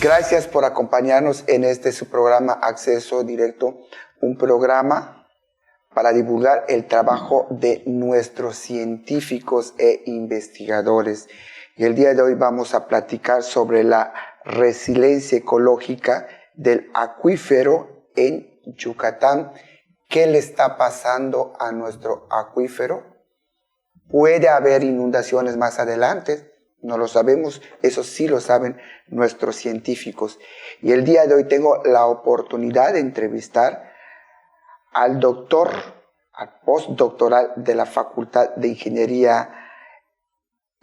Gracias por acompañarnos en su programa Acceso Directo, un programa para divulgar el trabajo de nuestros científicos e investigadores. Y el día de hoy vamos a platicar sobre la resiliencia ecológica del acuífero en Yucatán. ¿Qué le está pasando a nuestro acuífero? ¿Puede haber inundaciones más adelante? No lo sabemos, eso sí lo saben nuestros científicos. Y el día de hoy tengo la oportunidad de entrevistar al postdoctoral de la Facultad de Ingeniería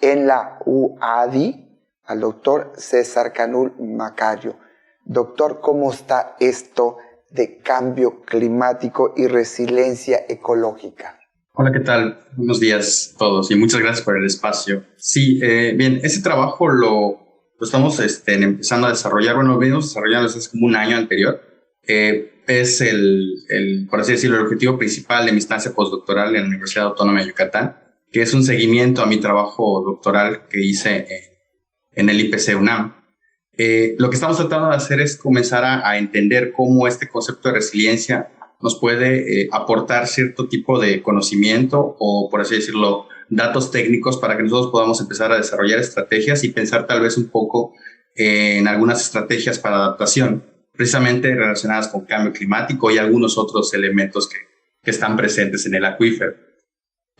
en la UADY, al doctor César Canul Macario. Doctor, ¿cómo está esto de cambio climático y resiliencia ecológica? Hola, ¿qué tal? Buenos días a todos y muchas gracias por el espacio. Sí, bien, ese trabajo lo estamos empezando a desarrollar. Bueno, venimos desarrollando desde como un año anterior. Es por así decirlo, el objetivo principal de mi estancia postdoctoral en la Universidad Autónoma de Yucatán, que es un seguimiento a mi trabajo doctoral que hice en el IPC UNAM. Lo que estamos tratando de hacer es comenzar a entender cómo este concepto de resiliencia nos puede aportar cierto tipo de conocimiento o, por así decirlo, datos técnicos para que nosotros podamos empezar a desarrollar estrategias y pensar tal vez un poco en algunas estrategias para adaptación, precisamente relacionadas con cambio climático y algunos otros elementos que están presentes en el acuífero.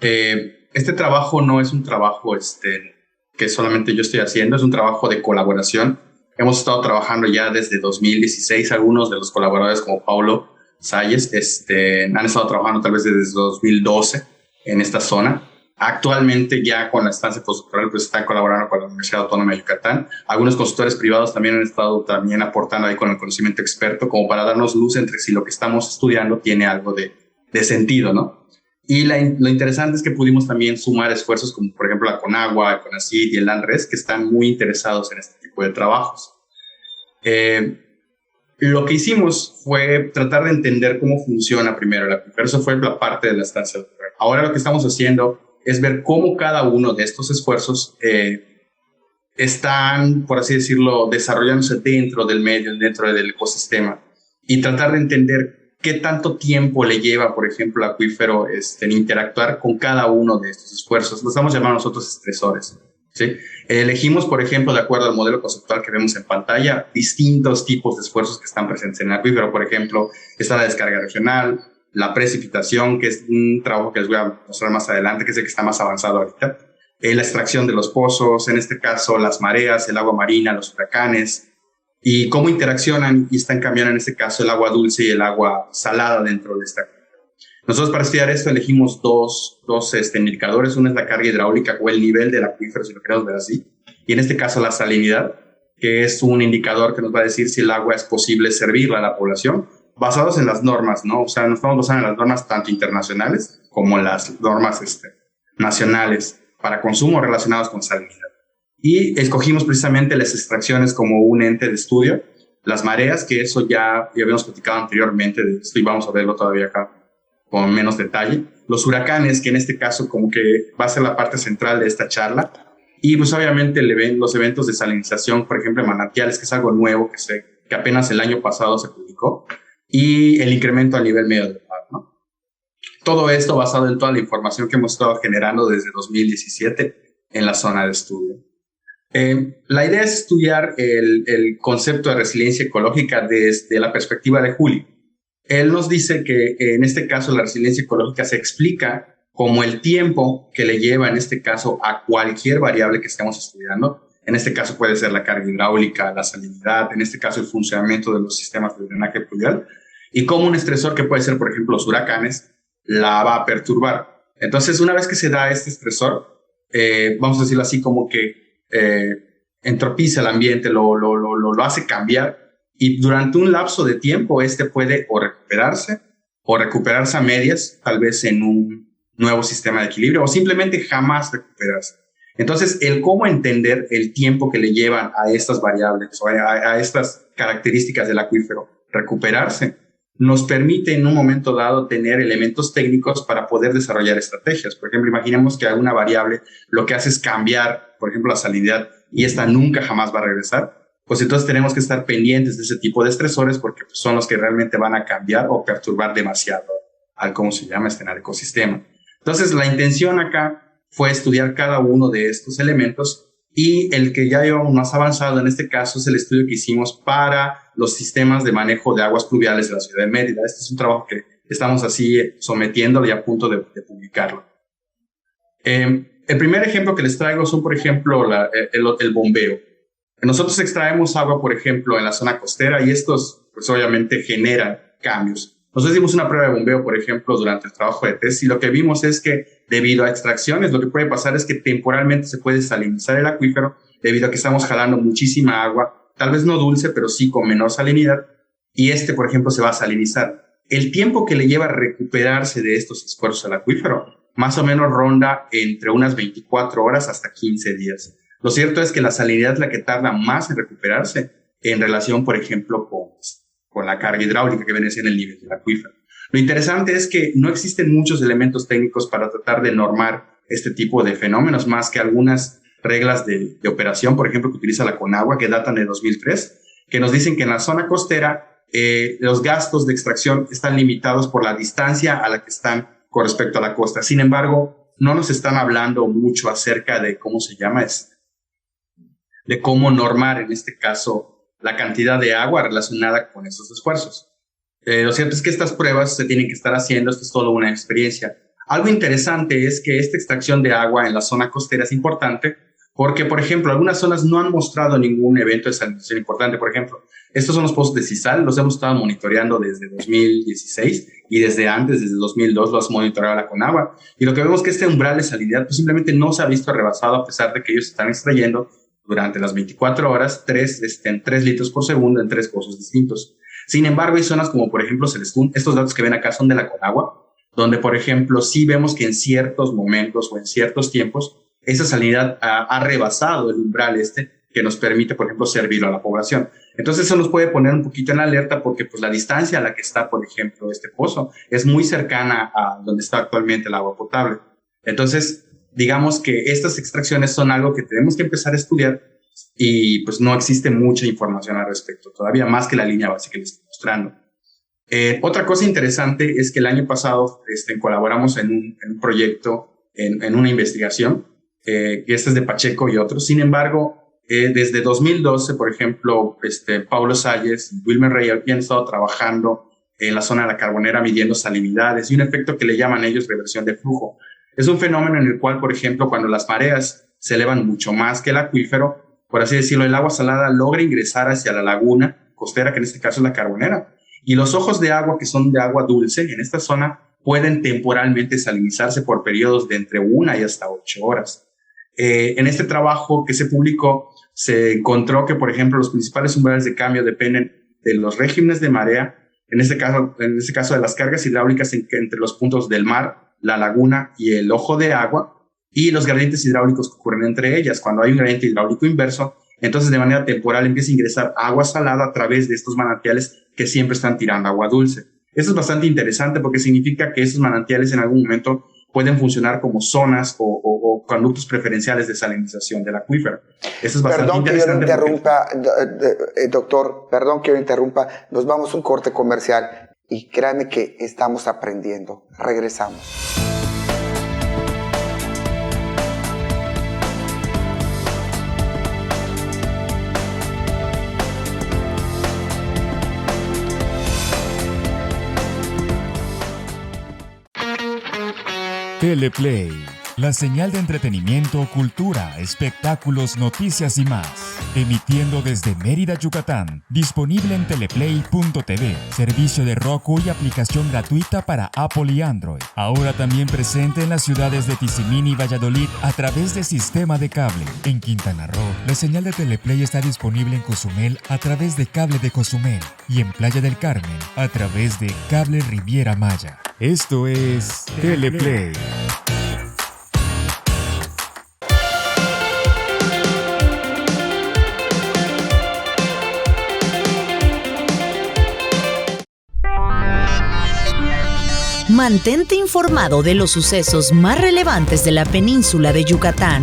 Este trabajo no es un trabajo que solamente yo estoy haciendo, es un trabajo de colaboración. Hemos estado trabajando ya desde 2016, algunos de los colaboradores como Paulo Salles han estado trabajando tal vez desde 2012 en esta zona. Actualmente ya con la estancia postdoctoral pues están colaborando con la Universidad Autónoma de Yucatán. Algunos consultores privados también han estado aportando ahí con el conocimiento experto como para darnos luz entre si lo que estamos estudiando tiene algo de sentido, ¿no? Y lo interesante es que pudimos también sumar esfuerzos como por ejemplo la CONAGUA, el CONACYT y el ANRES, que están muy interesados en este tipo de trabajos. Lo que hicimos fue tratar de entender cómo funciona primero el acuífero. Eso fue la parte de la estancia doctoral. Ahora lo que estamos haciendo es ver cómo cada uno de estos esfuerzos están, por así decirlo, desarrollándose dentro del medio, dentro del ecosistema, y tratar de entender qué tanto tiempo le lleva, por ejemplo, al acuífero en interactuar con cada uno de estos esfuerzos. Lo estamos llamando nosotros estresores, ¿sí? Elegimos, por ejemplo, de acuerdo al modelo conceptual que vemos en pantalla, distintos tipos de esfuerzos que están presentes en el acuífero. Por ejemplo, está la descarga regional, la precipitación, que es un trabajo que les voy a mostrar más adelante, que es el que está más avanzado ahorita, la extracción de los pozos, en este caso las mareas, el agua marina, los huracanes, y cómo interaccionan y están cambiando en este caso el agua dulce y el agua salada dentro de esta. Nosotros para estudiar esto elegimos dos indicadores. Uno es la carga hidráulica o el nivel del acuífero, si lo queremos ver así, y en este caso la salinidad, que es un indicador que nos va a decir si el agua es posible servirla a la población, basados en las normas, ¿no? O sea, nos estamos basando en las normas tanto internacionales como las normas nacionales para consumo relacionados con salinidad. Y escogimos precisamente las extracciones como un ente de estudio, las mareas, que eso ya habíamos platicado anteriormente de esto y vamos a verlo todavía acá con menos detalle. Los huracanes, que en este caso como que va a ser la parte central de esta charla. Y pues obviamente los eventos de salinización, por ejemplo, en manantiales, que es algo nuevo que apenas el año pasado se publicó. Y el incremento a nivel medio del mar, ¿no? Todo esto basado en toda la información que hemos estado generando desde 2017 en la zona de estudio. La idea es estudiar el concepto de resiliencia ecológica desde la perspectiva de Juli. Él nos dice que en este caso la resiliencia ecológica se explica como el tiempo que le lleva en este caso a cualquier variable que estemos estudiando. En este caso puede ser la carga hidráulica, la salinidad, en este caso el funcionamiento de los sistemas de drenaje pluvial, y como un estresor que puede ser, por ejemplo, los huracanes, la va a perturbar. Entonces, una vez que se da este estresor, vamos a decirlo así, como que entropiza el ambiente, lo hace cambiar, y durante un lapso de tiempo puede o recuperarse a medias, tal vez en un nuevo sistema de equilibrio, o simplemente jamás recuperarse. Entonces, el cómo entender el tiempo que le llevan a estas variables o a estas características del acuífero recuperarse, nos permite en un momento dado tener elementos técnicos para poder desarrollar estrategias. Por ejemplo, imaginemos que alguna variable lo que hace es cambiar, por ejemplo, la salinidad y esta nunca jamás va a regresar. pues entonces tenemos que estar pendientes de ese tipo de estresores porque pues, son los que realmente van a cambiar o perturbar demasiado al cómo se llama en el ecosistema. Entonces, la intención acá fue estudiar cada uno de estos elementos y el que ya llevamos más avanzado en este caso es el estudio que hicimos para los sistemas de manejo de aguas pluviales de la ciudad de Mérida. Este es un trabajo que estamos así sometiéndolo y a punto de publicarlo. El primer ejemplo que les traigo son, por ejemplo, el bombeo. Nosotros extraemos agua, por ejemplo, en la zona costera y estos, pues obviamente, generan cambios. Nosotros hicimos una prueba de bombeo, por ejemplo, durante el trabajo de test y lo que vimos es que debido a extracciones, lo que puede pasar es que temporalmente se puede salinizar el acuífero debido a que estamos jalando muchísima agua, tal vez no dulce, pero sí con menor salinidad, y por ejemplo, se va a salinizar. El tiempo que le lleva a recuperarse de estos esfuerzos al acuífero, más o menos ronda entre unas 24 horas hasta 15 días. Lo cierto es que la salinidad es la que tarda más en recuperarse en relación, por ejemplo, con la carga hidráulica que viene siendo el nivel del acuífero. Lo interesante es que no existen muchos elementos técnicos para tratar de normar este tipo de fenómenos, más que algunas reglas de operación, por ejemplo, que utiliza la Conagua, que datan de 2003, que nos dicen que en la zona costera los gastos de extracción están limitados por la distancia a la que están con respecto a la costa. Sin embargo, no nos están hablando mucho acerca de cómo se llama de cómo normar, en este caso, la cantidad de agua relacionada con esos esfuerzos. Lo cierto es que estas pruebas se tienen que estar haciendo, esto es solo una experiencia. Algo interesante es que esta extracción de agua en la zona costera es importante porque, por ejemplo, algunas zonas no han mostrado ningún evento de salinización importante. Por ejemplo, estos son los pozos de sisal, los hemos estado monitoreando desde 2016 y desde 2002 los monitoreaba la Conagua. Y lo que vemos es que este umbral de salinidad pues, simplemente no se ha visto rebasado a pesar de que ellos están extrayendo durante las 24 horas 3 litros por segundo en 3 pozos distintos. Sin embargo, hay zonas como, por ejemplo, Celestún. Estos datos que ven acá son de la Conagua, donde, por ejemplo, sí vemos que en ciertos momentos o en ciertos tiempos esa salinidad ha rebasado el umbral que nos permite, por ejemplo, servir a la población. Entonces, eso nos puede poner un poquito en alerta porque pues, la distancia a la que está, por ejemplo, este pozo es muy cercana a donde está actualmente el agua potable. Entonces, digamos que estas extracciones son algo que tenemos que empezar a estudiar y pues no existe mucha información al respecto, todavía más que la línea básica que les estoy mostrando. Otra cosa interesante es que el año pasado colaboramos en un proyecto, en una investigación, que es de Pacheco y otros. Sin embargo, desde 2012, por ejemplo, Paulo Salles y Wilmer Rey habían estado trabajando en la zona de la Carbonera midiendo salinidades y un efecto que le llaman ellos reversión de flujo. Es un fenómeno en el cual, por ejemplo, cuando las mareas se elevan mucho más que el acuífero, por así decirlo, el agua salada logra ingresar hacia la laguna costera, que en este caso es la Carbonera, y los ojos de agua, que son de agua dulce, en esta zona pueden temporalmente salinizarse por periodos de entre 1 y hasta 8 horas. En este trabajo que se publicó, se encontró que, por ejemplo, los principales umbrales de cambio dependen de los regímenes de marea, en este caso de las cargas hidráulicas entre los puntos del mar, la laguna y el ojo de agua, y los gradientes hidráulicos que ocurren entre ellas. Cuando hay un gradiente hidráulico inverso, entonces de manera temporal empieza a ingresar agua salada a través de estos manantiales que siempre están tirando agua dulce. Esto es bastante interesante porque significa que estos manantiales en algún momento pueden funcionar como zonas o conductos preferenciales de salinización del acuífero. Eso es bastante interesante. Doctor, perdón que yo interrumpa. Nos vamos a un corte comercial y créanme que estamos aprendiendo. Regresamos. Teleplay, la señal de entretenimiento, cultura, espectáculos, noticias y más. Emitiendo desde Mérida, Yucatán. Disponible en teleplay.tv, servicio de Roku y aplicación gratuita para Apple y Android. Ahora también presente en las ciudades de Tizimín y Valladolid a través de sistema de cable. En Quintana Roo, la señal de Teleplay está disponible en Cozumel a través de cable de Cozumel y en Playa del Carmen a través de cable Riviera Maya. Esto es Teleplay. Mantente informado de los sucesos más relevantes de la península de Yucatán,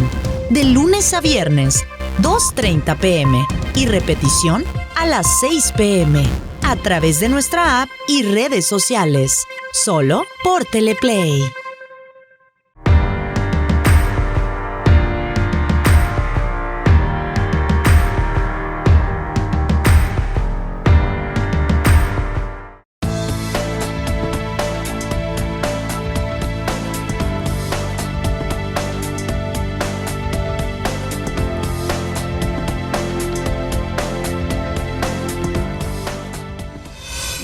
de lunes a viernes, 2:30 p.m. y repetición a las 6 p.m. a través de nuestra app y redes sociales. Solo por Teleplay.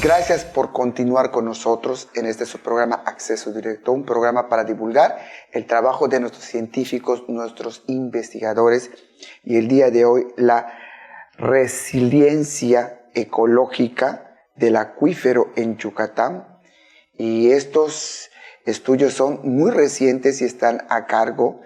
Gracias por continuar con nosotros en este su programa Acceso Directo, un programa para divulgar el trabajo de nuestros científicos, nuestros investigadores, y el día de hoy la resiliencia ecológica del acuífero en Yucatán. Y estos estudios son muy recientes y están a cargo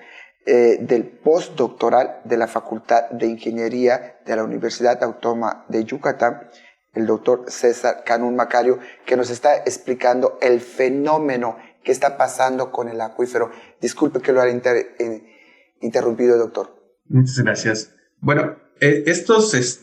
del postdoctoral de la Facultad de Ingeniería de la Universidad Autónoma de Yucatán, el doctor César Canún Macario, que nos está explicando el fenómeno que está pasando con el acuífero. Disculpe que lo haya interrumpido, doctor. Muchas gracias. Bueno, estos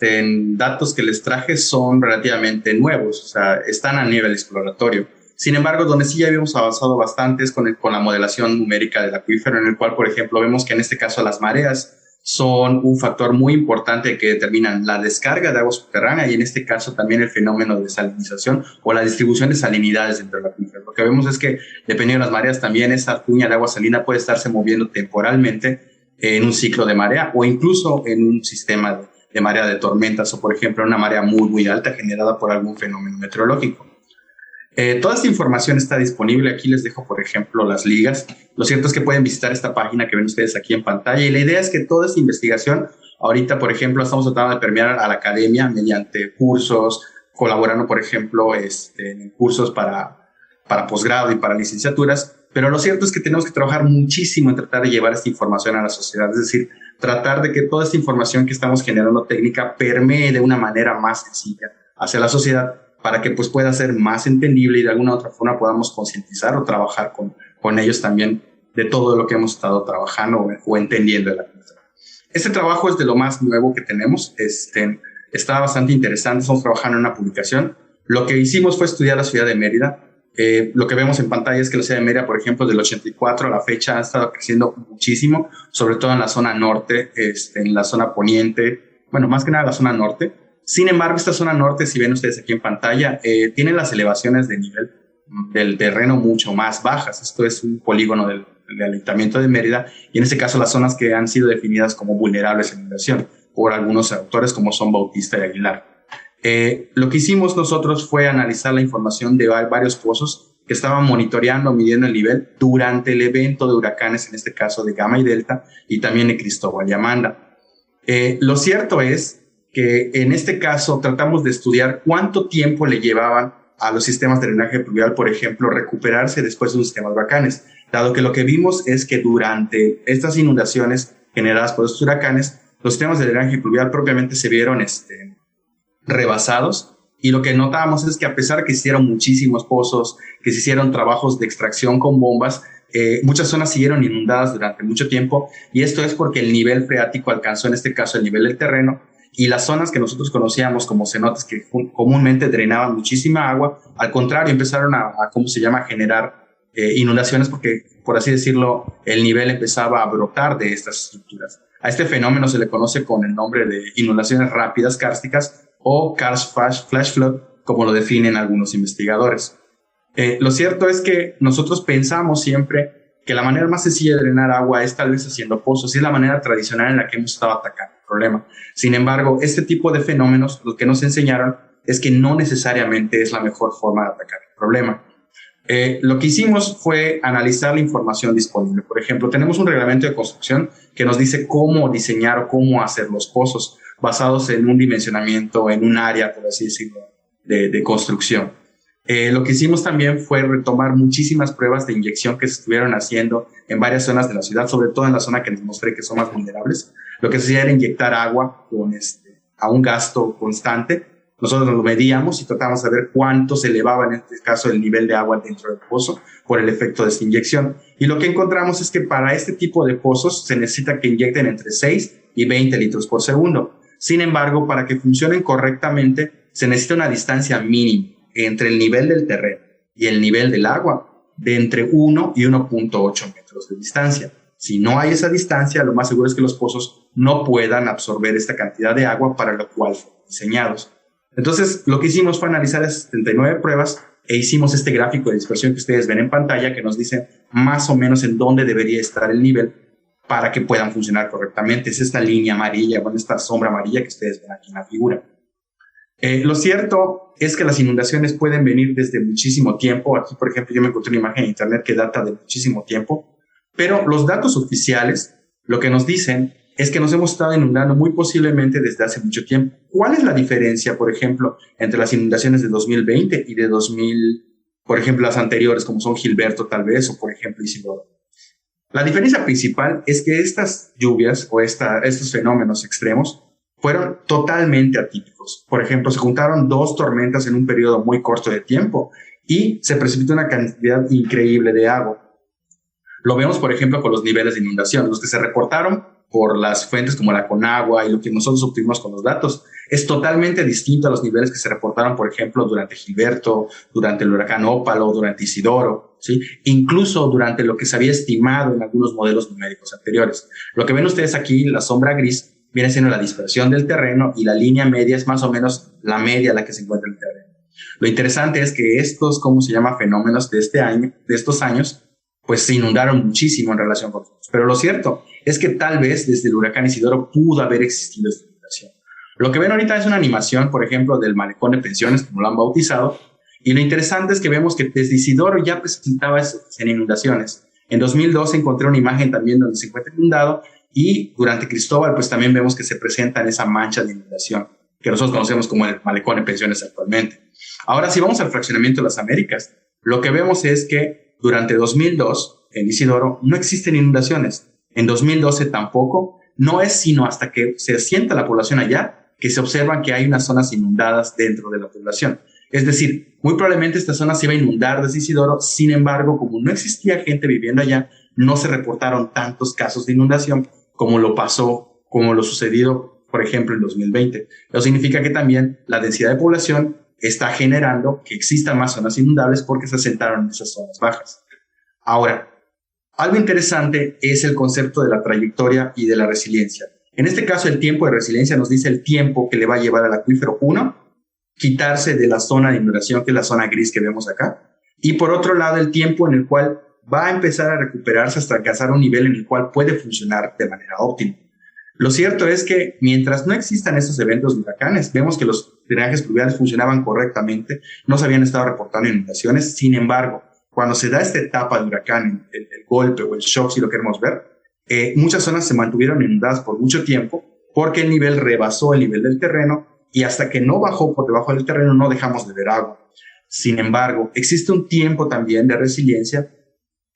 datos que les traje son relativamente nuevos, o sea, están a nivel exploratorio. Sin embargo, donde sí ya habíamos avanzado bastante es con la modelación numérica del acuífero, en el cual, por ejemplo, vemos que en este caso las mareas son un factor muy importante que determinan la descarga de agua subterránea y en este caso también el fenómeno de salinización o la distribución de salinidades dentro del acuífero. Lo que vemos es que dependiendo de las mareas también esa cuña de agua salina puede estarse moviendo temporalmente en un ciclo de marea o incluso en un sistema de marea de tormentas o por ejemplo una marea muy muy alta generada por algún fenómeno meteorológico. Toda esta información está disponible. Aquí les dejo, por ejemplo, las ligas. Lo cierto es que pueden visitar esta página que ven ustedes aquí en pantalla. Y la idea es que toda esta investigación, ahorita, por ejemplo, estamos tratando de permear a la academia mediante cursos, colaborando, por ejemplo, en cursos para posgrado y para licenciaturas. Pero lo cierto es que tenemos que trabajar muchísimo en tratar de llevar esta información a la sociedad. Es decir, tratar de que toda esta información que estamos generando técnica permee de una manera más sencilla hacia la sociedad, para que pues pueda ser más entendible y de alguna otra forma podamos concientizar o trabajar con ellos también de todo lo que hemos estado trabajando o entendiendo de la cultura. Este trabajo es de lo más nuevo que tenemos, está bastante interesante, estamos trabajando en una publicación. Lo que hicimos fue estudiar la ciudad de Mérida. Lo que vemos en pantalla es que la ciudad de Mérida, por ejemplo, del 84 a la fecha ha estado creciendo muchísimo, sobre todo en la zona norte, en la zona poniente, bueno, más que nada la zona norte. Sin embargo, esta zona norte, si ven ustedes aquí en pantalla, tiene las elevaciones de nivel del terreno mucho más bajas. Esto es un polígono del Ayuntamiento de Mérida y en este caso las zonas que han sido definidas como vulnerables a inundación por algunos autores como son Bautista y Aguilar. Lo que hicimos nosotros fue analizar la información de varios pozos que estaban monitoreando, midiendo el nivel durante el evento de huracanes, en este caso de Gama y Delta, y también de Cristóbal y Amanda. Lo cierto es que en este caso tratamos de estudiar cuánto tiempo le llevaban a los sistemas de drenaje pluvial, por ejemplo, recuperarse después de un sistema de huracanes, dado que lo que vimos es que durante estas inundaciones generadas por estos huracanes, los sistemas de drenaje pluvial propiamente se vieron rebasados, y lo que notábamos es que a pesar de que se hicieron muchísimos pozos, que se hicieron trabajos de extracción con bombas, muchas zonas siguieron inundadas durante mucho tiempo, y esto es porque el nivel freático alcanzó en este caso el nivel del terreno, y las zonas que nosotros conocíamos como cenotes que comúnmente drenaban muchísima agua, al contrario, empezaron a ¿cómo se llama?, generar inundaciones porque, por así decirlo, el nivel empezaba a brotar de estas estructuras. A este fenómeno se le conoce con el nombre de inundaciones rápidas kársticas o karst flash flood, como lo definen algunos investigadores. Lo cierto es que nosotros pensamos siempre que la manera más sencilla de drenar agua es tal vez haciendo pozos, y es la manera tradicional en la que hemos estado atacando el problema. Sin embargo, este tipo de fenómenos, lo que nos enseñaron es que no necesariamente es la mejor forma de atacar el problema. Lo que hicimos fue analizar la información disponible. Por ejemplo, tenemos un reglamento de construcción que nos dice cómo diseñar o cómo hacer los pozos basados en un dimensionamiento, en un área, por así decirlo, de construcción. Lo que hicimos también fue retomar muchísimas pruebas de inyección que se estuvieron haciendo en varias zonas de la ciudad, sobre todo en la zona que les mostré que son más vulnerables. Lo que se hacía era inyectar agua a un gasto constante. Nosotros lo medíamos y tratábamos de ver cuánto se elevaba en este caso el nivel de agua dentro del pozo por el efecto de esta inyección. Y lo que encontramos es que para este tipo de pozos se necesita que inyecten entre 6 y 20 litros por segundo. Sin embargo, para que funcionen correctamente, se necesita una distancia mínima entre el nivel del terreno y el nivel del agua de entre 1 y 1.8 metros de distancia. Si no hay esa distancia, lo más seguro es que los pozos no puedan absorber esta cantidad de agua para lo cual fueron diseñados. Entonces, lo que hicimos fue analizar esas 79 pruebas e hicimos este gráfico de dispersión que ustedes ven en pantalla que nos dice más o menos en dónde debería estar el nivel para que puedan funcionar correctamente. Es esta línea amarilla, bueno, esta sombra amarilla que ustedes ven aquí en la figura. Lo cierto es que las inundaciones pueden venir desde muchísimo tiempo. Aquí, por ejemplo, yo me encontré una imagen en internet que data de muchísimo tiempo, pero los datos oficiales lo que nos dicen es que nos hemos estado inundando muy posiblemente desde hace mucho tiempo. ¿Cuál es la diferencia, por ejemplo, entre las inundaciones de 2020 y de 2000, por ejemplo, las anteriores, como son Gilberto tal vez, o por ejemplo Isidoro? La diferencia principal es que estas lluvias o estos fenómenos extremos fueron totalmente atípicos. Por ejemplo, se juntaron 2 tormentas en un periodo muy corto de tiempo y se precipitó una cantidad increíble de agua. Lo vemos, por ejemplo, con los niveles de inundación. Los que se reportaron por las fuentes como la Conagua y lo que nosotros obtuvimos con los datos es totalmente distinto a los niveles que se reportaron, por ejemplo, durante Gilberto, durante el huracán Ópalo, durante Isidoro, ¿sí? Incluso durante lo que se había estimado en algunos modelos numéricos anteriores. Lo que ven ustedes aquí, la sombra gris, viene siendo la dispersión del terreno y la línea media es más o menos la media a la que se encuentra el terreno. Lo interesante es que estos, fenómenos de estos años, pues se inundaron muchísimo en relación con otros. Pero lo cierto es que tal vez desde el huracán Isidoro pudo haber existido esta inundación. Lo que ven ahorita es una animación, por ejemplo, del malecón de Pensiones, como lo han bautizado, y lo interesante es que vemos que desde Isidoro ya presentaba en inundaciones. En 2012 encontré una imagen también donde se encuentra inundado, y durante Cristóbal pues también vemos que se presentan esa mancha de inundación que nosotros conocemos como el malecón de Pensiones actualmente. Ahora, si vamos al fraccionamiento de las Américas, lo que vemos es que durante 2002 en Isidoro no existen inundaciones. En 2012 tampoco. No es sino hasta que se asienta la población allá que se observan que hay unas zonas inundadas dentro de la población. Es decir, muy probablemente esta zona se iba a inundar desde Isidoro. Sin embargo, como no existía gente viviendo allá, no se reportaron tantos casos de inundación como lo sucedido, por ejemplo, en 2020. Eso significa que también la densidad de población está generando que existan más zonas inundables porque se asentaron en esas zonas bajas. Ahora, algo interesante es el concepto de la trayectoria y de la resiliencia. En este caso, el tiempo de resiliencia nos dice el tiempo que le va a llevar al acuífero, 1, quitarse de la zona de inundación, que es la zona gris que vemos acá, y por otro lado, el tiempo en el cual va a empezar a recuperarse hasta alcanzar un nivel en el cual puede funcionar de manera óptima. Lo cierto es que mientras no existan estos eventos de huracanes, vemos que los drenajes pluviales funcionaban correctamente, no se habían estado reportando inundaciones. Sin embargo, cuando se da esta etapa de huracán, el golpe o el shock, si lo queremos ver, muchas zonas se mantuvieron inundadas por mucho tiempo porque el nivel rebasó el nivel del terreno y hasta que no bajó por debajo del terreno no dejamos de ver agua. Sin embargo, existe un tiempo también de resiliencia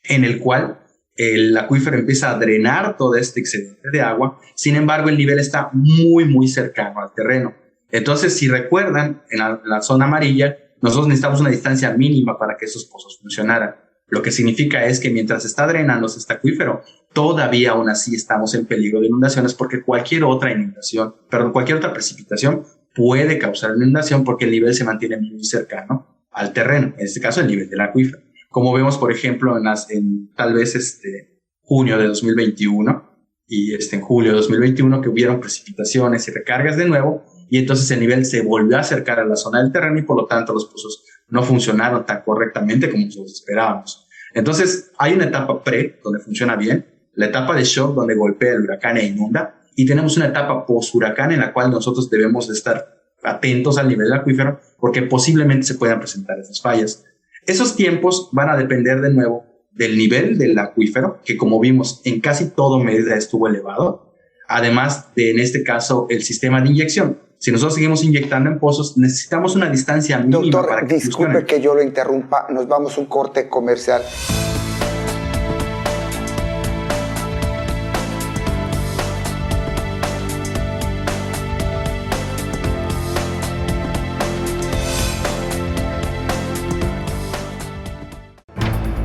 en el cual el acuífero empieza a drenar todo este excedente de agua. Sin embargo, el nivel está muy, muy cercano al terreno. Entonces, si recuerdan, en la zona amarilla, nosotros necesitamos una distancia mínima para que esos pozos funcionaran. Lo que significa es que mientras está drenándose este acuífero, todavía aún así estamos en peligro de inundaciones porque cualquier otra precipitación puede causar una inundación porque el nivel se mantiene muy cercano al terreno. En este caso, el nivel del acuífero. Como vemos, por ejemplo, en tal vez junio de 2021 y en julio de 2021 que hubieron precipitaciones y recargas de nuevo y entonces el nivel se volvió a acercar a la zona del terreno y por lo tanto los pozos no funcionaron tan correctamente como nosotros esperábamos. Entonces hay una etapa pre donde funciona bien, la etapa de shock donde golpea el huracán e inunda y tenemos una etapa post-huracán en la cual nosotros debemos de estar atentos al nivel del acuífero porque posiblemente se puedan presentar esas fallas. Esos tiempos van a depender de nuevo del nivel del acuífero, que como vimos en casi todo Mérida estuvo elevado, además de, en este caso, el sistema de inyección. Si nosotros seguimos inyectando en pozos, necesitamos una distancia mínima. Doctor, para que disculpe funcione. que yo lo interrumpa, nos vamos a un corte comercial.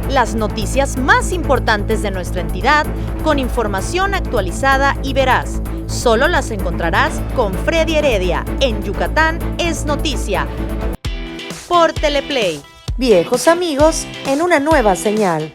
Las noticias más importantes de nuestra entidad con información actualizada y veraz. solo las encontrarás con Freddy Heredia. En Yucatán es noticia. Por Teleplay. Viejos amigos en una nueva señal.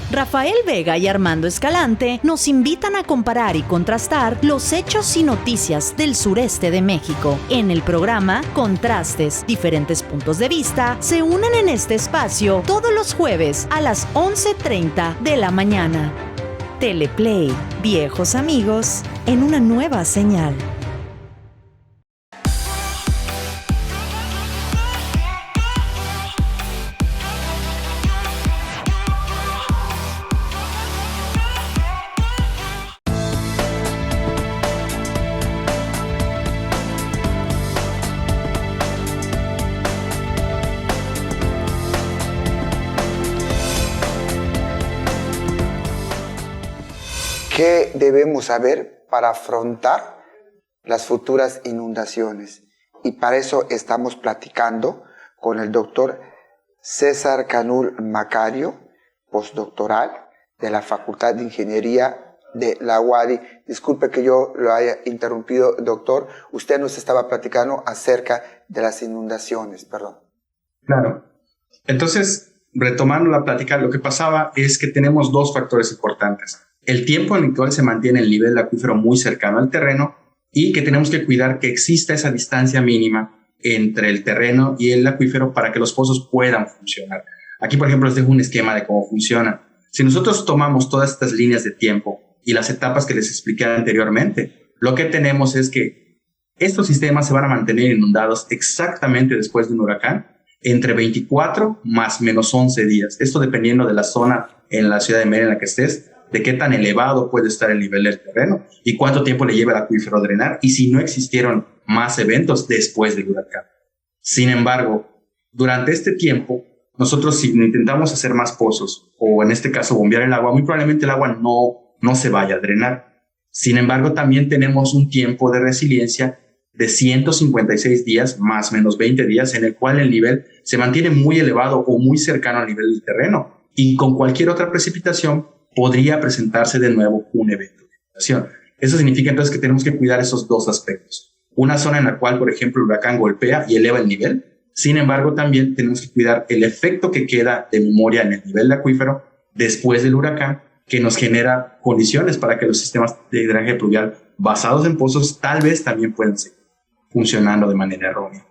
Rafael Vega y Armando Escalante nos invitan a comparar y contrastar los hechos y noticias del sureste de México. En el programa Contrastes, diferentes puntos de vista se unen en este espacio todos los jueves a las 11:30 de la mañana. Teleplay, viejos amigos en una nueva señal. ¿Qué debemos saber para afrontar las futuras inundaciones? Y para eso estamos platicando con el doctor César Canul Macario, postdoctoral de la Facultad de Ingeniería de la UADY. Disculpe que yo lo haya interrumpido, doctor. Usted nos estaba platicando acerca de las inundaciones, perdón. Claro. Entonces, retomando la plática, lo que pasaba es que tenemos dos factores importantes. El tiempo en el cual se mantiene el nivel del acuífero muy cercano al terreno y que tenemos que cuidar que exista esa distancia mínima entre el terreno y el acuífero para que los pozos puedan funcionar. Aquí, por ejemplo, les dejo un esquema de cómo funciona. Si nosotros tomamos todas estas líneas de tiempo y las etapas que les expliqué anteriormente, lo que tenemos es que estos sistemas se van a mantener inundados exactamente después de un huracán entre 24 más menos 11 días. Esto dependiendo de la zona en la ciudad de Mérida en la que estés, de qué tan elevado puede estar el nivel del terreno y cuánto tiempo le lleva al acuífero a drenar y si no existieron más eventos después del huracán. Sin embargo, durante este tiempo, nosotros si intentamos hacer más pozos o en este caso bombear el agua, muy probablemente el agua no se vaya a drenar. Sin embargo, también tenemos un tiempo de resiliencia de 156 días más menos 20 días en el cual el nivel se mantiene muy elevado o muy cercano al nivel del terreno y con cualquier otra precipitación podría presentarse de nuevo un evento de inundación. Eso significa entonces que tenemos que cuidar esos dos aspectos. Una zona en la cual, por ejemplo, el huracán golpea y eleva el nivel. Sin embargo, también tenemos que cuidar el efecto que queda de memoria en el nivel de acuífero después del huracán, que nos genera condiciones para que los sistemas de drenaje pluvial basados en pozos tal vez también puedan seguir funcionando de manera errónea.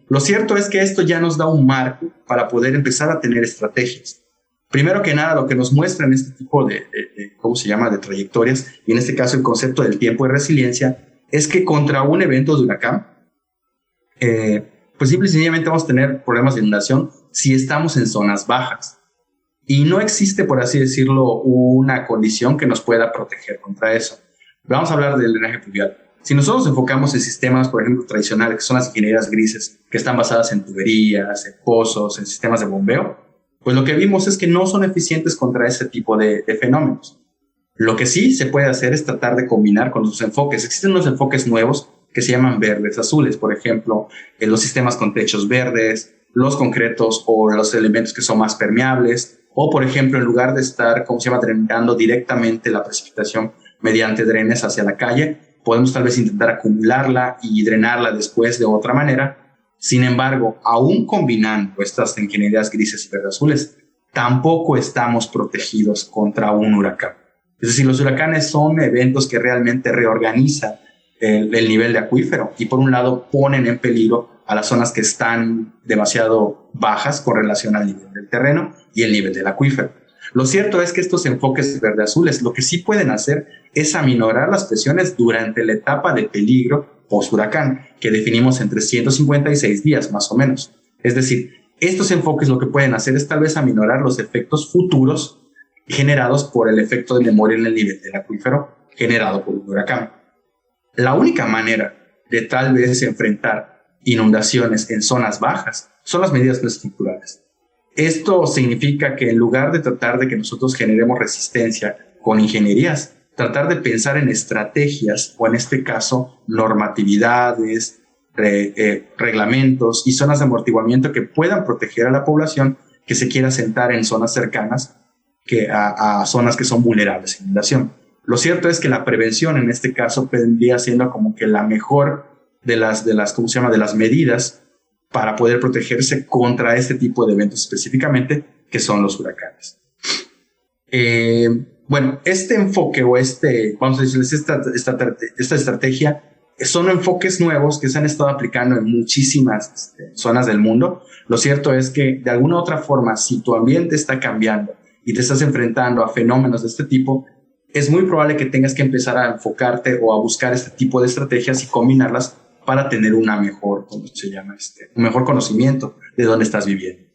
Lo cierto es que esto ya nos da un marco para poder empezar a tener estrategias. Primero que nada, lo que nos muestran este tipo de trayectorias, y en este caso el concepto del tiempo de resiliencia, es que contra un evento de huracán, pues simple y sencillamente vamos a tener problemas de inundación si estamos en zonas bajas. Y no existe, por así decirlo, una condición que nos pueda proteger contra eso. Vamos a hablar del drenaje pluvial. Si nosotros nos enfocamos en sistemas, por ejemplo, tradicionales, que son las ingenierías grises, que están basadas en tuberías, en pozos, en sistemas de bombeo, pues lo que vimos es que no son eficientes contra ese tipo de fenómenos. Lo que sí se puede hacer es tratar de combinar con los enfoques. Existen unos enfoques nuevos que se llaman verdes azules, por ejemplo, los sistemas con techos verdes, los concretos o los elementos que son más permeables, o por ejemplo, en lugar de estar, drenando directamente la precipitación mediante drenes hacia la calle, podemos tal vez intentar acumularla y drenarla después de otra manera. Sin embargo, aún combinando estas ingenierías grises y verdes azules, tampoco estamos protegidos contra un huracán. Es decir, los huracanes son eventos que realmente reorganizan el nivel de acuífero y por un lado ponen en peligro a las zonas que están demasiado bajas con relación al nivel del terreno y el nivel del acuífero. Lo cierto es que estos enfoques verde azules lo que sí pueden hacer es aminorar las presiones durante la etapa de peligro post-huracán, que definimos entre 156 días más o menos. Es decir, estos enfoques lo que pueden hacer es tal vez aminorar los efectos futuros generados por el efecto de memoria en el nivel del acuífero generado por un huracán. La única manera de tal vez enfrentar inundaciones en zonas bajas son las medidas estructurales. Esto significa que en lugar de tratar de que nosotros generemos resistencia con ingenierías, tratar de pensar en estrategias o en este caso normatividades, reglamentos y zonas de amortiguamiento que puedan proteger a la población que se quiera asentar en zonas cercanas a zonas que son vulnerables a inundación. Lo cierto es que la prevención en este caso vendría siendo como que la mejor de las medidas para poder protegerse contra este tipo de eventos específicamente, que son los huracanes. Bueno, este enfoque o vamos a decirles, esta estrategia son enfoques nuevos que se han estado aplicando en muchísimas zonas del mundo. Lo cierto es que de alguna u otra forma, si tu ambiente está cambiando y te estás enfrentando a fenómenos de este tipo, es muy probable que tengas que empezar a enfocarte o a buscar este tipo de estrategias y combinarlas para tener un mejor conocimiento de dónde estás viviendo.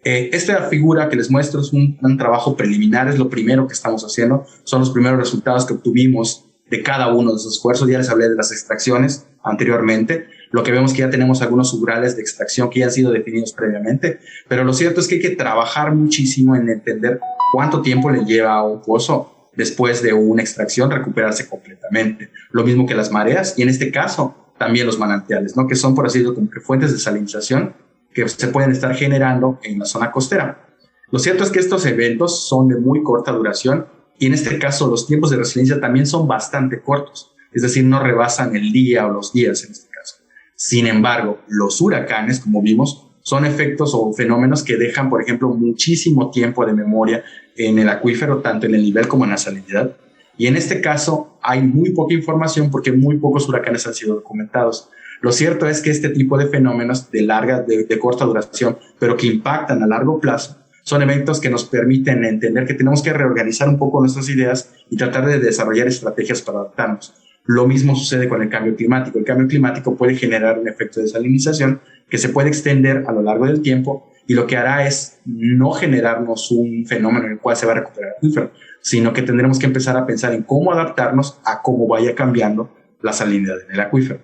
Esta figura que les muestro es un trabajo preliminar, es lo primero que estamos haciendo, son los primeros resultados que obtuvimos de cada uno de esos esfuerzos. Ya les hablé de las extracciones anteriormente, lo que vemos que ya tenemos algunos umbrales de extracción que ya han sido definidos previamente, pero lo cierto es que hay que trabajar muchísimo en entender cuánto tiempo le lleva a un pozo después de una extracción recuperarse completamente. Lo mismo que las mareas y en este caso también los manantiales, ¿no? Que son, por así decirlo, como que fuentes de salinización que se pueden estar generando en la zona costera. Lo cierto es que estos eventos son de muy corta duración y en este caso los tiempos de resiliencia también son bastante cortos, es decir, no rebasan el día o los días en este caso. Sin embargo, los huracanes, como vimos, son efectos o fenómenos que dejan, por ejemplo, muchísimo tiempo de memoria en el acuífero, tanto en el nivel como en la salinidad. Y en este caso hay muy poca información porque muy pocos huracanes han sido documentados. Lo cierto es que este tipo de fenómenos de corta duración, pero que impactan a largo plazo, son eventos que nos permiten entender que tenemos que reorganizar un poco nuestras ideas y tratar de desarrollar estrategias para adaptarnos. Lo mismo sucede con el cambio climático. El cambio climático puede generar un efecto de salinización que se puede extender a lo largo del tiempo y lo que hará es no generarnos un fenómeno en el cual se va a recuperar el acuífero, sino que tendremos que empezar a pensar en cómo adaptarnos a cómo vaya cambiando la salinidad en el acuífero.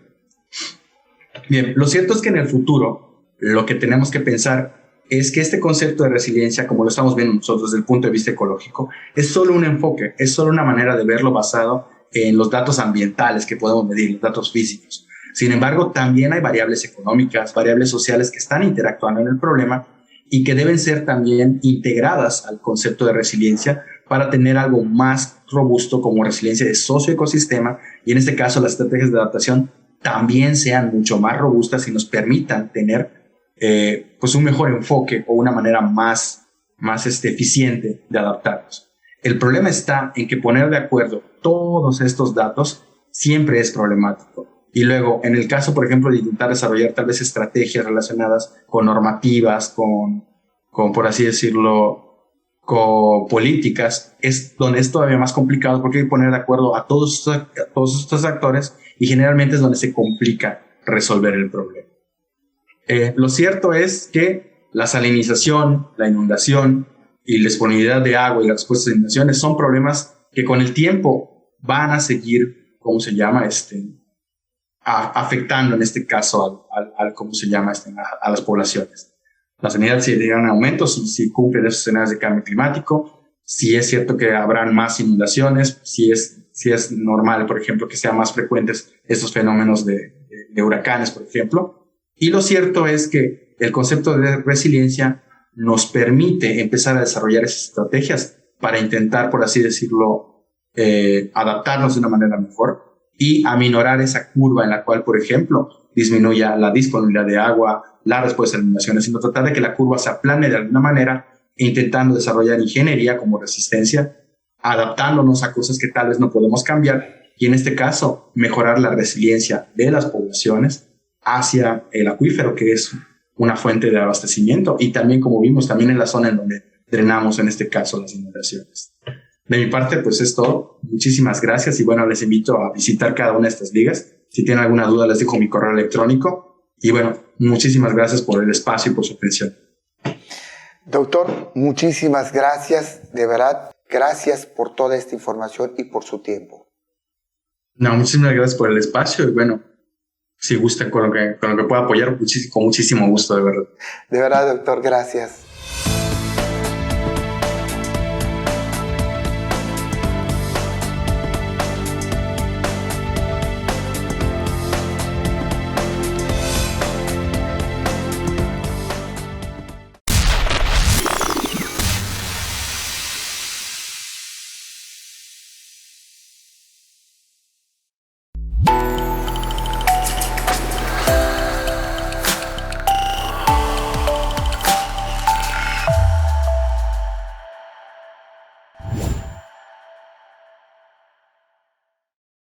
Bien, lo cierto es que en el futuro lo que tenemos que pensar es que este concepto de resiliencia, como lo estamos viendo nosotros desde el punto de vista ecológico, es solo un enfoque, es solo una manera de verlo basado en los datos ambientales que podemos medir, los datos físicos. Sin embargo, también hay variables económicas, variables sociales que están interactuando en el problema y que deben ser también integradas al concepto de resiliencia para tener algo más robusto como resiliencia de socioecosistema y en este caso las estrategias de adaptación también sean mucho más robustas y nos permitan tener pues un mejor enfoque o una manera más eficiente de adaptarnos. El problema está en que poner de acuerdo todos estos datos siempre es problemático. Y luego, en el caso, por ejemplo, de intentar desarrollar tal vez estrategias relacionadas con normativas, con por así decirlo, con políticas, es donde es todavía más complicado porque hay que poner de acuerdo a todos estos actores y generalmente es donde se complica resolver el problema. Lo cierto es que la salinización, la inundación y la disponibilidad de agua y las respuestas a inundaciones son problemas que con el tiempo van a seguir, afectando en este caso a las poblaciones. La salinidad si llega en aumento, si cumplen esos escenarios de cambio climático, si es cierto que habrán más inundaciones, si es normal, por ejemplo, que sean más frecuentes estos fenómenos de huracanes, por ejemplo. Y lo cierto es que el concepto de resiliencia nos permite empezar a desarrollar esas estrategias para intentar, por así decirlo, adaptarnos de una manera mejor y aminorar esa curva en la cual, por ejemplo, disminuya la disponibilidad de agua, la respuesta a las inundaciones, sino tratar de que la curva se aplane de alguna manera e intentando desarrollar ingeniería como resistencia, adaptándonos a cosas que tal vez no podemos cambiar y en este caso mejorar la resiliencia de las poblaciones hacia el acuífero, que es una fuente de abastecimiento y también, como vimos, también en la zona en donde drenamos, en este caso, las inundaciones. De mi parte, pues es todo. Muchísimas gracias y bueno, les invito a visitar cada una de estas ligas. Si tienen alguna duda, les dejo mi correo electrónico y bueno, muchísimas gracias por el espacio y por su atención. Doctor, muchísimas gracias, de verdad, gracias por toda esta información y por su tiempo. No, muchísimas gracias por el espacio y bueno, si gustan con lo que pueda apoyar, con muchísimo gusto, de verdad. De verdad, doctor, gracias.